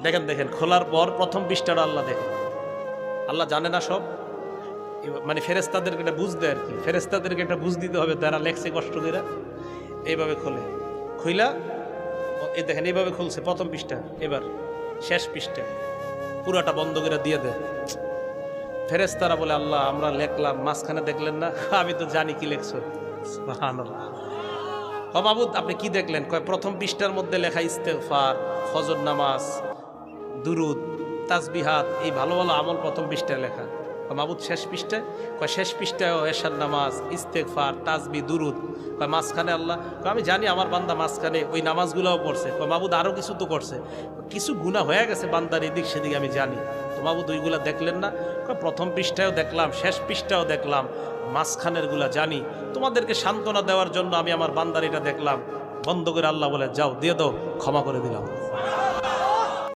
দেখেন দেখেন, খোলার পর প্রথম পৃষ্ঠাটা আল্লাহ দেখেন। আল্লাহ জানে না সব, মানে ফেরেশতাদেরকে এটা বুঝতে আর কি, ফেরেশতাদেরকে এটা বুঝ দিতে হবে, তারা লেখছে কষ্ট করে। এইভাবে খোলে, খুইলা এই দেখেন এইভাবে খুলছে প্রথম পৃষ্ঠা, এবার শেষ পৃষ্ঠা পুরাটা বন্ধ করে দিয়ে দেয়। ফেরেশতারা বলে, আল্লাহ আমরা লেখলাম, মাঝখানে দেখলেন না? আমি তো জানি কি লেখছো। সুবহানাল্লাহ। ও মাবুদ আপনি কি দেখলেন? কয় প্রথম পৃষ্ঠার মধ্যে লেখা ইস্তেগফার, ফজর নামাজ, দুরুদ, তাসবিহাত, এই ভালো ভালো আমল প্রথম পৃষ্ঠায় লেখা। মাবুদ শেষ পৃষ্ঠায়? কয় শেষ পৃষ্ঠায় এশার নামাজ, ইস্তেগফার, তাসবি, দুরুদ। কয় মাঝখানে আল্লাহ? কয় আমি জানি আমার বান্দা মাঝখানে ওই নামাজগুলোও পড়ছে। কয় মাবুদ আরও কিছু তো করছে, কিছু গুনাহ হয়ে গেছে বান্দার এদিক সেদিক আমি জানি। তো মাবুদ ওইগুলা দেখলেন না? কয় প্রথম পৃষ্ঠায়ও দেখলাম, শেষ পৃষ্ঠাও দেখলাম, মাঝখানের গুলা জানি। তোমাদেরকে সান্ত্বনা দেওয়ার জন্য আমি আমার বান্দার এটা দেখলাম। বন্ধ করে আল্লাহ বলে, যাও দিয়ে দাও, ক্ষমা করে দিলাম।